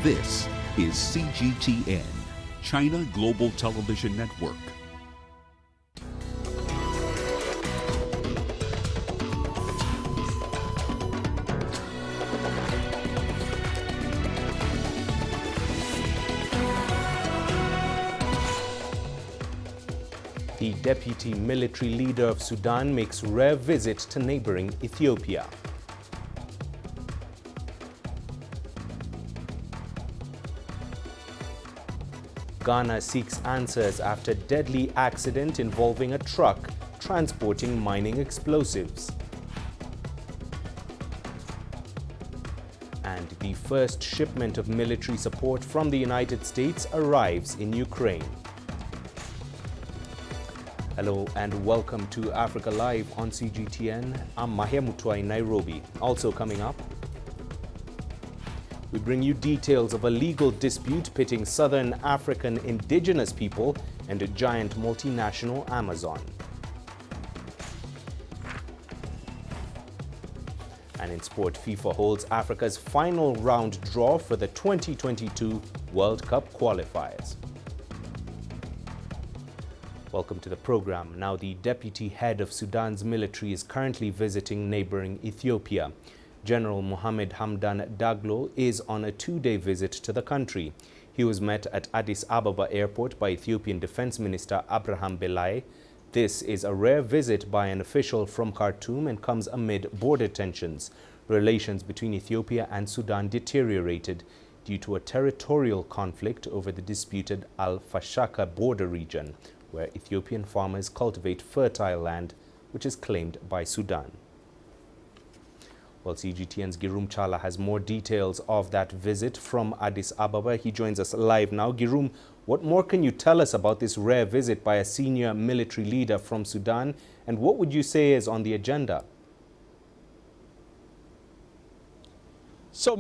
This is CGTN, China Global Television Network. The deputy military leader of Sudan makes rare visit to neighboring Ethiopia. Ghana seeks answers after deadly accident involving a truck transporting mining explosives. And the first shipment of military support from the United States arrives in Ukraine. Hello and welcome to Africa Live on CGTN. I'm Mahia Mutua in Nairobi. Also coming up, we bring you details of a legal dispute pitting Southern African indigenous people and a giant multinational Amazon. And in sport, FIFA holds Africa's final round draw for the 2022 World Cup qualifiers. Welcome to the program. Now, the deputy head of Sudan's military is currently visiting neighboring Ethiopia. General Mohammed Hamdan Daglo is on a two-day visit to the country. He was met at Addis Ababa airport by Ethiopian Defense Minister Abraham Belay. This is a rare visit by an official from Khartoum and comes amid border tensions. Relations between Ethiopia and Sudan deteriorated due to a territorial conflict over the disputed Al-Fashaka border region, where Ethiopian farmers cultivate fertile land which is claimed by Sudan. Well, CGTN's Girum Chala has more details of that visit from Addis Ababa. He joins us live now. Girum, what more can you tell us about this rare visit by a senior military leader from Sudan, and what would you say is on the agenda? So,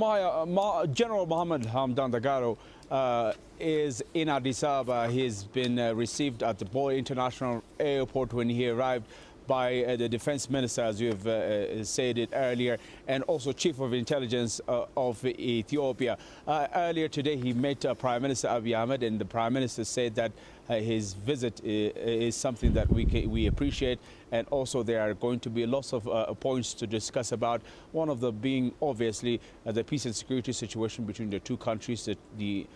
General Mohammed Hamdan Dagalo is in Addis Ababa. He's been received at the Boy International Airport when he arrived by the defense minister, as you have said it earlier, and also chief of intelligence of Ethiopia. Earlier today, he met Prime Minister Abiy Ahmed, and the Prime Minister said that his visit is something that we appreciate, and also there are going to be lots of points to discuss about. One of them being obviously the peace and security situation between the two countries, the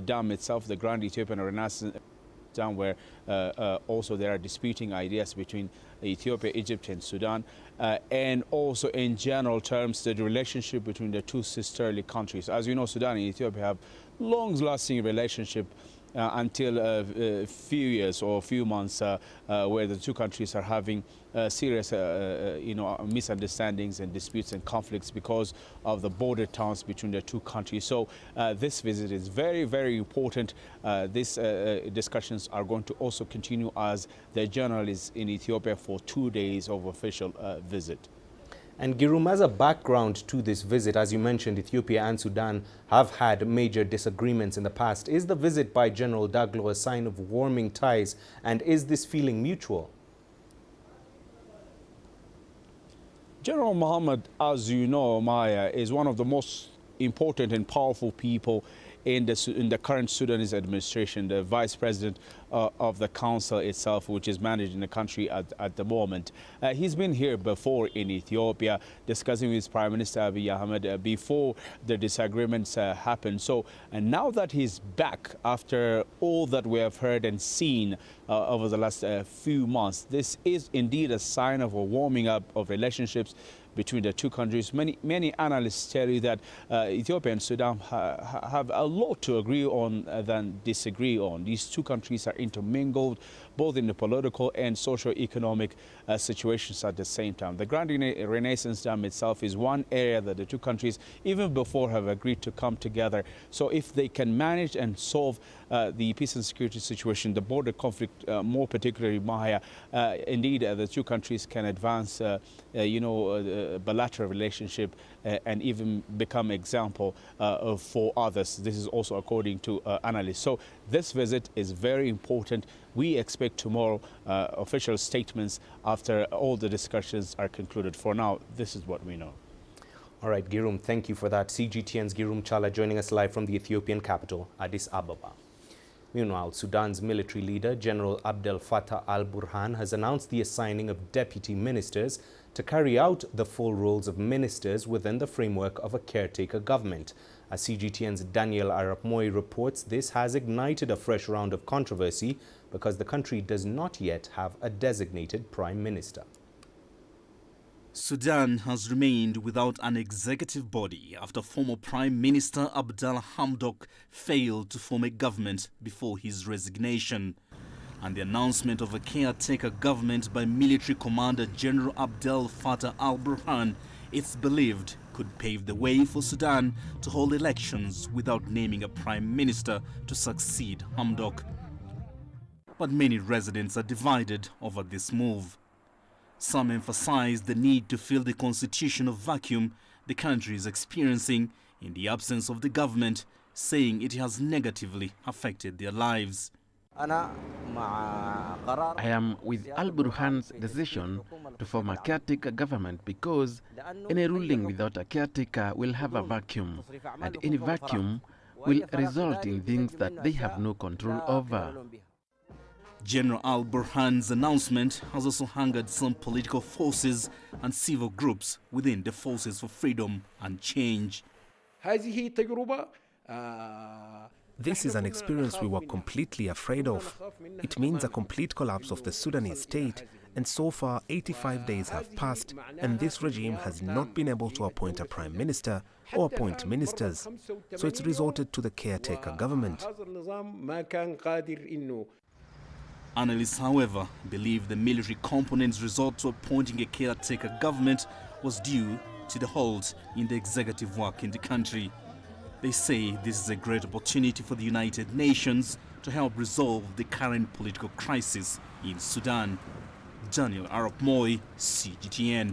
dam itself, the Grand Ethiopian Renaissance Dam, where also there are disputing ideas between Ethiopia, Egypt and Sudan, and also in general terms the relationship between the two sisterly countries. As you know, Sudan and Ethiopia have long-lasting relationship until a few years or a few months where the two countries are having serious misunderstandings and disputes and conflicts because of the border towns between the two countries. So this visit is very, very important. These discussions are going to also continue as the general is in Ethiopia for 2 days of official visit. And Girum, as a background to this visit, as you mentioned, Ethiopia and Sudan have had major disagreements in the past. Is the visit by General Daglo a sign of warming ties, and is this feeling mutual? General Mohammed, as you know, Maya, is one of the most important and powerful people in the current Sudanese administration, the vice president of the council itself, which is managing the country at the moment. He's been here before in Ethiopia discussing with Prime Minister Abiy Ahmed before the disagreements happened. So, and now that he's back after all that we have heard and seen over the last few months, this is indeed a sign of a warming up of relationships between the two countries. Many analysts tell you that Ethiopia and Sudan have a lot to agree on than disagree on. These two countries are intermingled, both in the political and socio-economic situations at the same time. The Grand Renaissance Dam itself is one area that the two countries, even before, have agreed to come together. So if they can manage and solve the peace and security situation, the border conflict, more particularly Mahia, indeed the two countries can advance, bilateral relationship and even become example for others. This is also according to analysts. So this visit is very important. We expect tomorrow official statements after all the discussions are concluded. For now, this is what we know. All right, Girum, thank you for that. CGTN's Girum Chala joining us live from the Ethiopian capital, Addis Ababa. Meanwhile, Sudan's military leader, General Abdel Fattah al-Burhan, has announced the assigning of deputy ministers to carry out the full roles of ministers within the framework of a caretaker government. As CGTN's Daniel Arap Moy reports, this has ignited a fresh round of controversy because the country does not yet have a designated prime minister. Sudan has remained without an executive body after former Prime Minister Abdel Hamdok failed to form a government before his resignation. And the announcement of a caretaker government by military commander General Abdel Fattah al-Burhan, it's believed, could pave the way for Sudan to hold elections without naming a prime minister to succeed Hamdok. But many residents are divided over this move. Some emphasize the need to fill the constitutional vacuum the country is experiencing in the absence of the government, saying it has negatively affected their lives. I am with al-Burhan's decision to form a caretaker government because any ruling without a caretaker will have a vacuum, and any vacuum will result in things that they have no control over. General al-Burhan's announcement has also angered some political forces and civil groups within the Forces for Freedom and Change. This is an experience we were completely afraid of. It means a complete collapse of the Sudanese state, and so far 85 days have passed, and this regime has not been able to appoint a prime minister or appoint ministers. So it's resorted to the caretaker government. Analysts, however, believe the military component's resort to appointing a caretaker government was due to the halt in the executive work in the country. They say this is a great opportunity for the United Nations to help resolve the current political crisis in Sudan. Daniel Arap Moy, CGTN.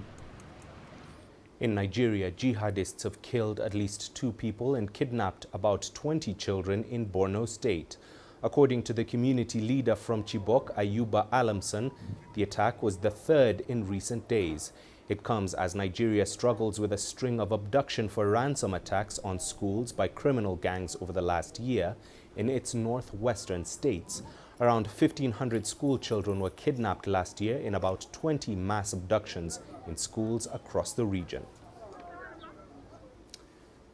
In Nigeria, jihadists have killed at least 2 people and kidnapped about 20 children in Borno State. According to the community leader from Chibok, Ayuba Alamson, the attack was the 3rd in recent days. It comes as Nigeria struggles with a string of abduction for ransom attacks on schools by criminal gangs over the last year in its northwestern states. Around 1,500 school children were kidnapped last year in about 20 mass abductions in schools across the region.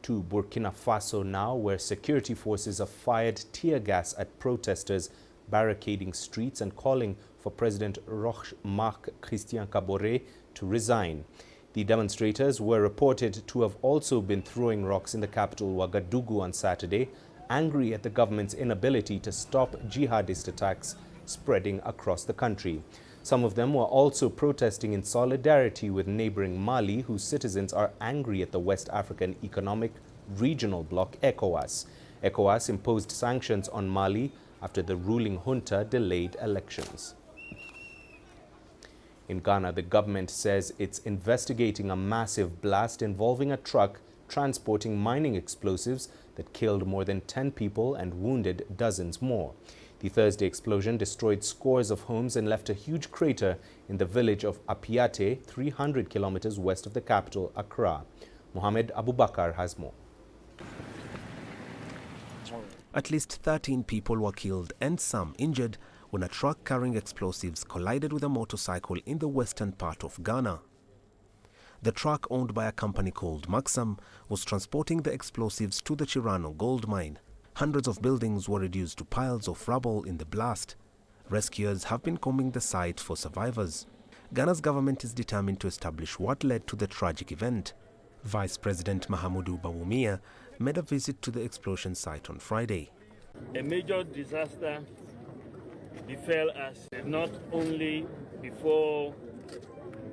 To Burkina Faso now, where security forces have fired tear gas at protesters barricading streets and calling for President Roch-Marc Christian Kabore to resign. The demonstrators were reported to have also been throwing rocks in the capital Ouagadougou on Saturday, angry at the government's inability to stop jihadist attacks spreading across the country. Some of them were also protesting in solidarity with neighboring Mali, whose citizens are angry at the West African Economic Regional Bloc, ECOWAS. ECOWAS imposed sanctions on Mali after the ruling junta delayed elections. In Ghana, the government says it's investigating a massive blast involving a truck transporting mining explosives that killed more than 10 people and wounded dozens more. The Thursday explosion destroyed scores of homes and left a huge crater in the village of Apiate, 300 kilometers west of the capital, Accra. Mohamed Abubakar has more. At least 13 people were killed and some injured when a truck carrying explosives collided with a motorcycle in the western part of Ghana. The truck, owned by a company called Maxam, was transporting the explosives to the Chirano gold mine. Hundreds of buildings were reduced to piles of rubble in the blast. Rescuers have been combing the site for survivors. Ghana's government is determined to establish what led to the tragic event. Vice President Mahamudu Bawumia made a visit to the explosion site on Friday. A major disaster befell us, not only before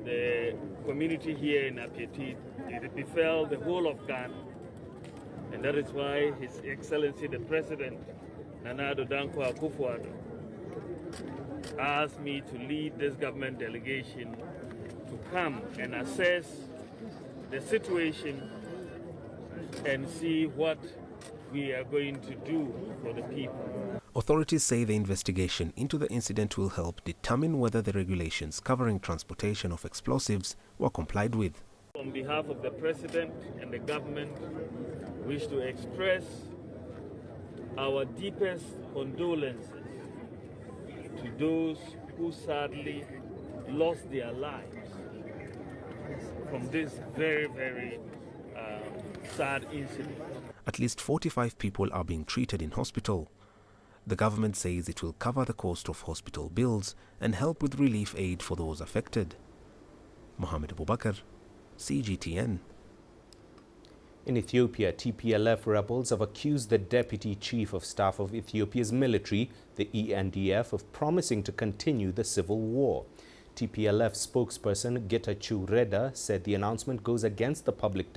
the community here in Apiati, it befell the whole of Ghana. And that is why His Excellency the President, Nana Addo Dankwa Akufo-Addo, asked me to lead this government delegation to come and assess the situation and see what we are going to do for the people. Authorities say the investigation into the incident will help determine whether the regulations covering transportation of explosives were complied with. on behalf of the President and the government, wish to express our deepest condolences to those who sadly lost their lives from this very, very sad incident. At least 45 people are being treated in hospital. The government says it will cover the cost of hospital bills and help with relief aid for those affected. Mohammed Abubakar, CGTN. In Ethiopia, TPLF rebels have accused the Deputy Chief of Staff of Ethiopia's military, the ENDF, of promising to continue the civil war. TPLF spokesperson Getachew Reda said the announcement goes against the public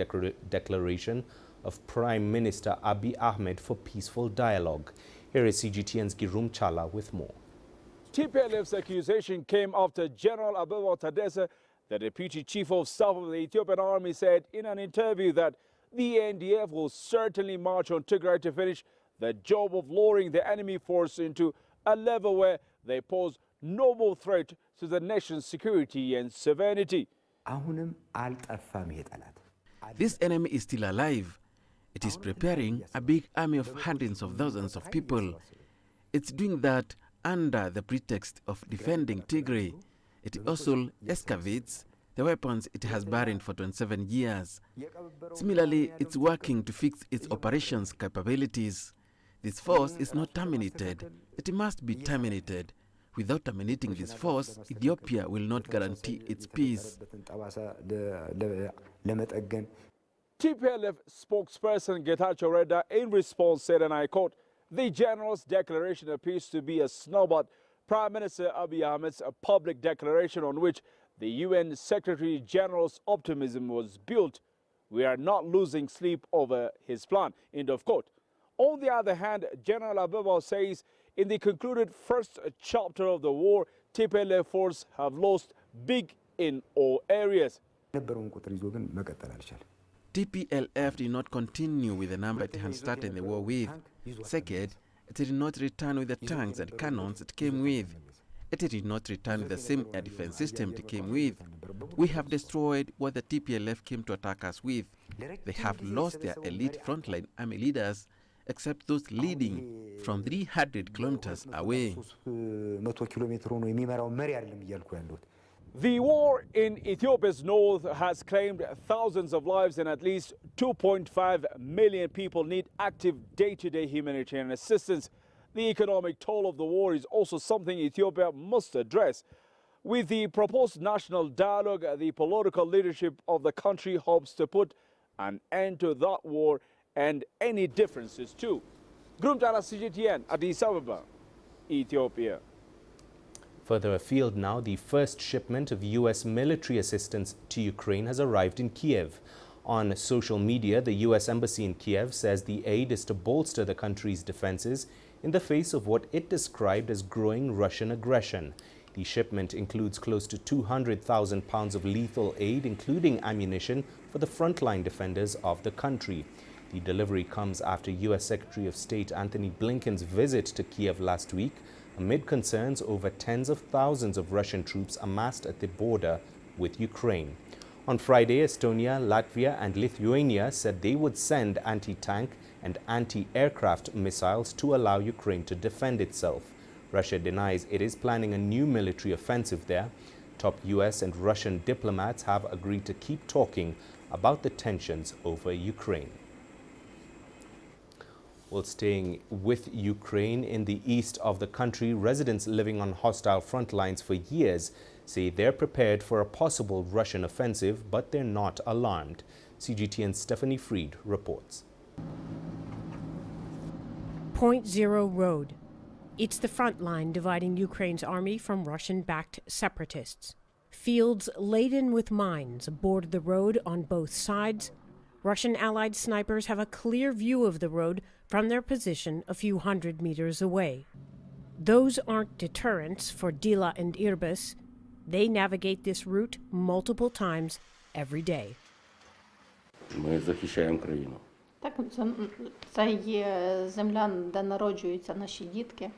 declaration of Prime Minister Abiy Ahmed for peaceful dialogue. Here is CGTN's Girum Chala with more. TPLF's accusation came after General Abebaw Taddese, the Deputy Chief of Staff of the Ethiopian Army, said in an interview that the NDF will certainly march on Tigray to finish the job of lowering the enemy force into a level where they pose no more threat to the nation's security and sovereignty. This enemy is still alive. It is preparing a big army of hundreds of thousands of people. It's doing that under the pretext of defending Tigray. It also excavates the weapons it has buried for 27 years. Similarly, it's working to fix its operations capabilities. This force is not terminated. It must be terminated. Without terminating this force, Ethiopia will not guarantee its peace. TPLF spokesperson Getachew Reda in response said, and I quote, "The general's declaration appears to be a snub at Prime Minister Abiy Ahmed's public declaration on which the UN Secretary General's optimism was built. We are not losing sleep over his plan." End of quote. On the other hand, General Abebaw says in the concluded first chapter of the war, TPLF force have lost big in all areas. TPLF did not continue with the number it had started the war with. Second, it did not return with the tanks and cannons it came with. It did not return with the same air defense system it came with. We have destroyed what the TPLF came to attack us with. They have lost their elite frontline army leaders, except those leading from 300 kilometers away. The war in Ethiopia's north has claimed thousands of lives and at least 2.5 million people need active day-to-day humanitarian assistance. The economic toll of the war is also something Ethiopia must address. With the proposed national dialogue, the political leadership of the country hopes to put an end to that war and any differences too. Grumtala CGTN, Addis Ababa, Ethiopia. Further afield now, the first shipment of U.S. military assistance to Ukraine has arrived in Kiev. On social media, the U.S. Embassy in Kiev says the aid is to bolster the country's defenses in the face of what it described as growing Russian aggression. The shipment includes close to 200,000 pounds of lethal aid, including ammunition for the frontline defenders of the country. The delivery comes after U.S. Secretary of State Antony Blinken's visit to Kiev last week, amid concerns over tens of thousands of Russian troops amassed at the border with Ukraine. On Friday, Estonia, Latvia and Lithuania said they would send anti-tank and anti-aircraft missiles to allow Ukraine to defend itself. Russia denies it is planning a new military offensive there. Top U.S. and Russian diplomats have agreed to keep talking about the tensions over Ukraine. Well, staying with Ukraine, in the east of the country, residents living on hostile front lines for years say they're prepared for a possible Russian offensive, but they're not alarmed. CGTN's Stephanie Fried reports. Point Zero Road. It's the front line dividing Ukraine's army from Russian-backed separatists. Fields laden with mines border the road on both sides. Russian allied snipers have a clear view of the road from their position a few hundred meters away. Those aren't deterrents for Dila and Irbis. They navigate this route multiple times every day. Так, це є земля, де народжуються наші дітки,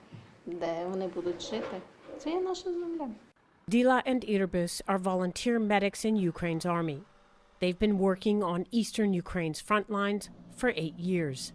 де вони будуть жити. Це є наша земля. Dila and Irbis are volunteer medics in Ukraine's army. They've been working on eastern Ukraine's front lines for 8 years.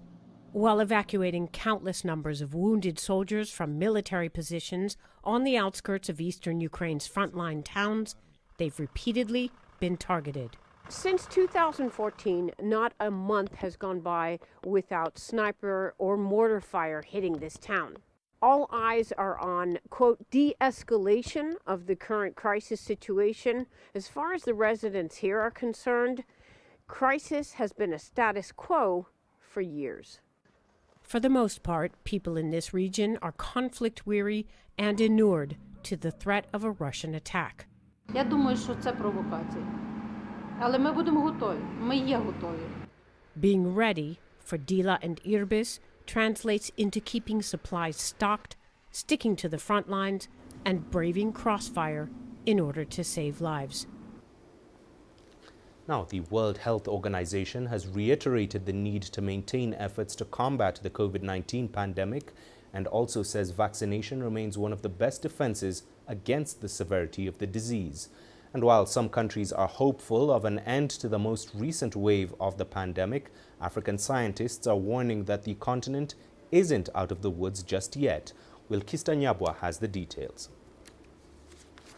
While evacuating countless numbers of wounded soldiers from military positions on the outskirts of eastern Ukraine's frontline towns, they've repeatedly been targeted. Since 2014, not a month has gone by without sniper or mortar fire hitting this town. All eyes are on, quote, de-escalation of the current crisis situation. As far as the residents here are concerned, crisis has been a status quo for years. For the most part, people in this region are conflict-weary and inured to the threat of a Russian attack. Я думаю, що це провокація. Але ми будемо готові. Ми є готові. Being ready for Dila and Irbis translates into keeping supplies stocked, sticking to the front lines, and braving crossfire in order to save lives. Now, the World Health Organization has reiterated the need to maintain efforts to combat the COVID-19 pandemic and also says vaccination remains one of the best defenses against the severity of the disease. And while some countries are hopeful of an end to the most recent wave of the pandemic, African scientists are warning that the continent isn't out of the woods just yet. Wilkista Nyabwa has the details.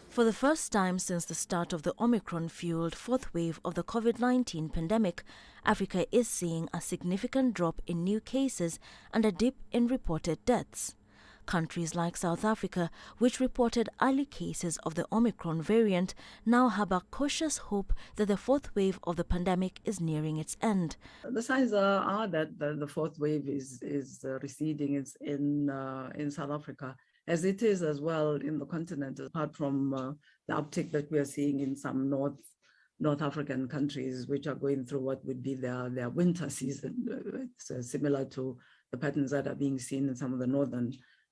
For the first time since the start of the Omicron-fueled fourth wave of the COVID-19 pandemic, Africa is seeing a significant drop in new cases and a dip in reported deaths. Countries like South Africa, which reported early cases of the Omicron variant, now have a cautious hope that the fourth wave of the pandemic is nearing its end. The signs are that the fourth wave is receding. It's in South Africa, as it is as well in the continent, apart from the uptick that we are seeing in some North African countries, which are going through what would be their winter season. It's similar to the patterns that are being seen in some of the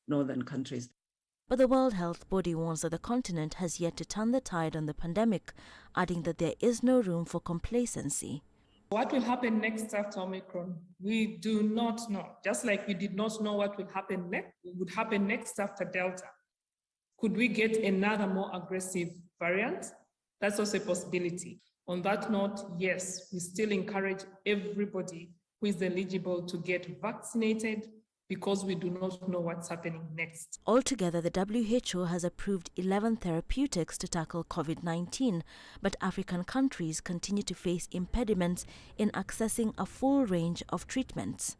northern countries. But the World Health Body warns that the continent has yet to turn the tide on the pandemic, adding that there is no room for complacency. What will happen next after Omicron? We do not know. Just like we did not know what would happen next after Delta. Could we get another more aggressive variant? That's also a possibility. On that note, yes, we still encourage everybody who is eligible to get vaccinated, because we do not know what's happening next. Altogether, the WHO has approved 11 therapeutics to tackle COVID-19, but African countries continue to face impediments in accessing a full range of treatments.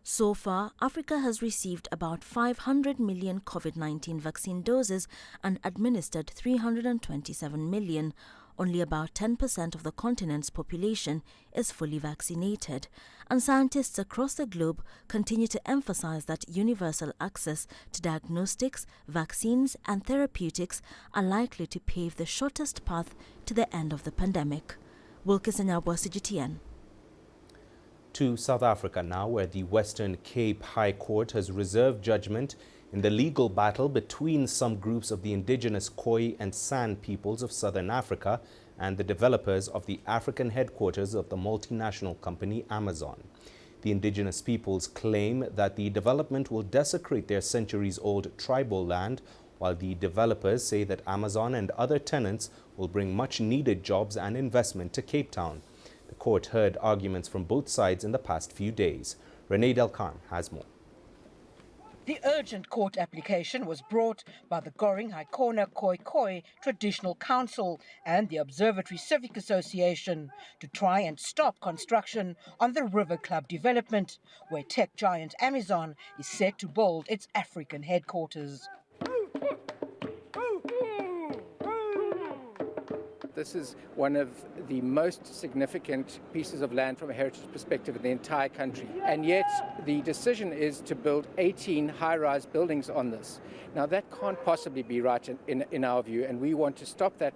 So far, Africa has received about 500 million COVID-19 vaccine doses and administered 327 million. Only about 10% of the continent's population is fully vaccinated, and scientists across the globe continue to emphasize that universal access to diagnostics, vaccines and therapeutics are likely to pave the shortest path to the end of the pandemic. Wilkista Nyabwa, CGTN. To South Africa now, where the Western Cape High Court has reserved judgment in the legal battle between some groups of the indigenous Khoi and San peoples of southern Africa and the developers of the African headquarters of the multinational company Amazon. The indigenous peoples claim that the development will desecrate their centuries-old tribal land, while the developers say that Amazon and other tenants will bring much-needed jobs and investment to Cape Town. The court heard arguments from both sides in the past few days. Renee Delcarme has more. The urgent court application was brought by the Goring Haikona Khoi Traditional Council and the Observatory Civic Association to try and stop construction on the River Club development, where tech giant Amazon is set to build its African headquarters. This is one of the most significant pieces of land from a heritage perspective in the entire country. And yet the decision is to build 18 high-rise buildings on this. Now that can't possibly be right in our view, and we want to stop that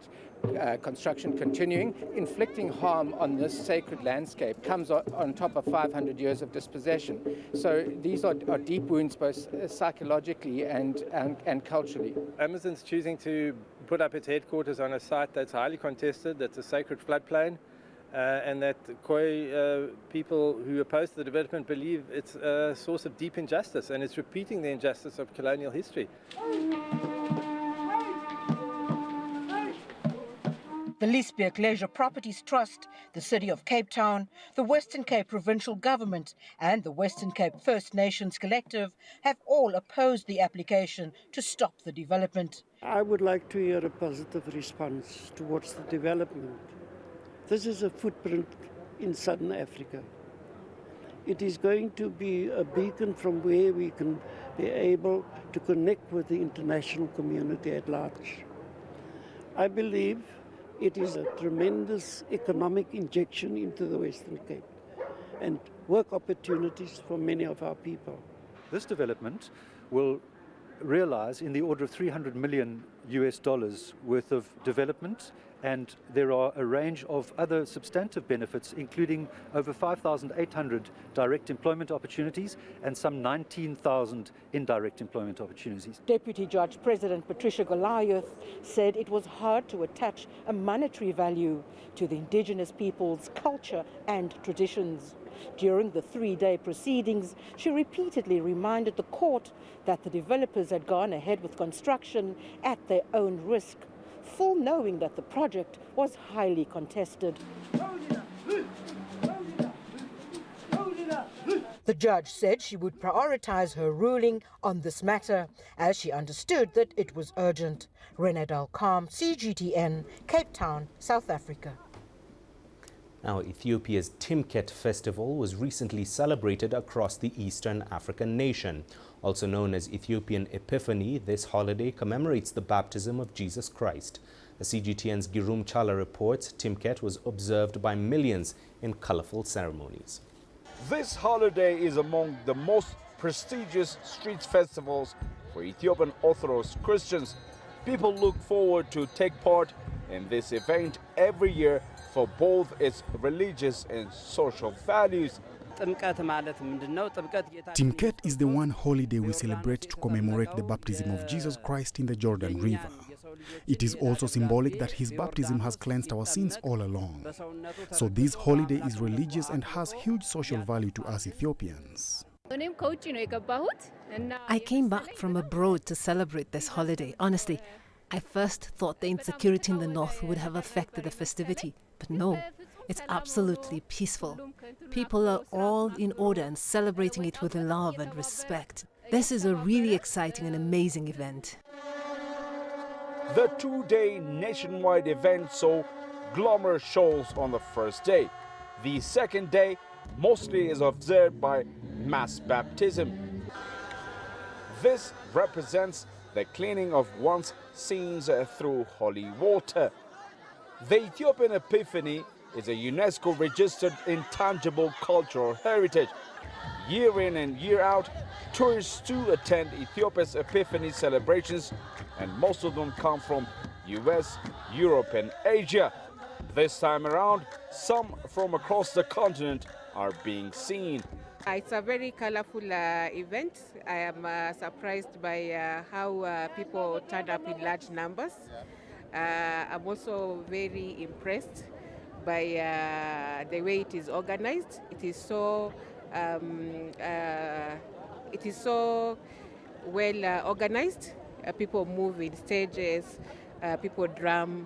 construction continuing. Inflicting harm on this sacred landscape comes on top of 500 years of dispossession. So these are deep wounds both psychologically and culturally. Amazon's choosing to put up its headquarters on a site that's highly contested, that's a sacred floodplain, and that Khoi people who oppose the development believe it's a source of deep injustice, and it's repeating the injustice of colonial history. The Liesbeek Leisure Properties Trust, the City of Cape Town, the Western Cape Provincial Government and the Western Cape First Nations Collective have all opposed the application to stop the development. I would like to hear a positive response towards the development. This is a footprint in Southern Africa. It is going to be a beacon from where we can be able to connect with the international community at large. I believe it is a tremendous economic injection into the Western Cape and work opportunities for many of our people. This development will realize in the order of $300 million worth of development, and there are a range of other substantive benefits, including over 5,800 direct employment opportunities and some 19,000 indirect employment opportunities. Deputy Judge President Patricia Goliath said it was hard to attach a monetary value to the indigenous people's culture and traditions. During the three-day proceedings, she repeatedly reminded the court that the developers had gone ahead with construction at their own risk, full knowing that the project was highly contested. The judge said she would prioritize her ruling on this matter, as she understood that it was urgent. Renee Dalcom, CGTN, Cape Town, South Africa. Now, Ethiopia's Timket festival was recently celebrated across the Eastern African nation. Also known as Ethiopian Epiphany, this holiday commemorates the baptism of Jesus Christ. The CGTN's Girum Chala reports Timket was observed by millions in colorful ceremonies. This holiday is among the most prestigious street festivals for Ethiopian Orthodox Christians. People look forward to take part in this event every year for both its religious and social values. Timket is the one holiday we celebrate to commemorate the baptism of Jesus Christ in the Jordan River. It is also symbolic that his baptism has cleansed our sins all along. So this holiday is religious and has huge social value to us Ethiopians. I came back from abroad to celebrate this holiday. Honestly, I first thought the insecurity in the north would have affected the festivity, but no, it's absolutely peaceful. People are all in order and celebrating it with love and respect. This is a really exciting and amazing event. The two-day nationwide event saw glamorous shows on the first day. The second day mostly is observed by mass baptism. This represents the cleaning of one's sins through holy water. The Ethiopian Epiphany is a UNESCO-registered intangible cultural heritage. Year in and year out, tourists too attend Ethiopia's Epiphany celebrations, and most of them come from US, Europe and Asia. This time around, some from across the continent are being seen. It's a very colorful event. I am surprised by how people turned up in large numbers. I'm also very impressed by the way it is organized. It is so well organized. People move in stages, people drum,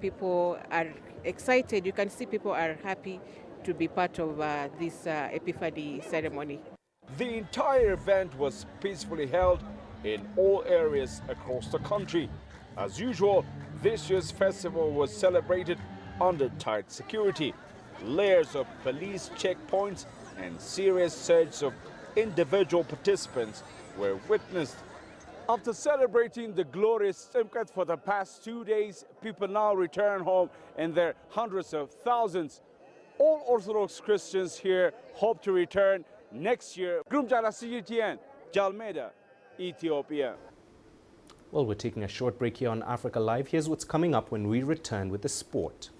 people are excited. You can see people are happy to be part of this Epiphany ceremony. The entire event was peacefully held in all areas across the country. As usual, this year's festival was celebrated under tight security. Layers of police checkpoints and serious search of individual participants were witnessed. After celebrating the glorious Timket for the past 2 days, people now return home in their hundreds of thousands. All Orthodox Christians here hope to return next year. Grumjala CGTN, Jalmeda, Ethiopia. Well, we're taking a short break here on Africa Live. Here's what's coming up when we return with the sport.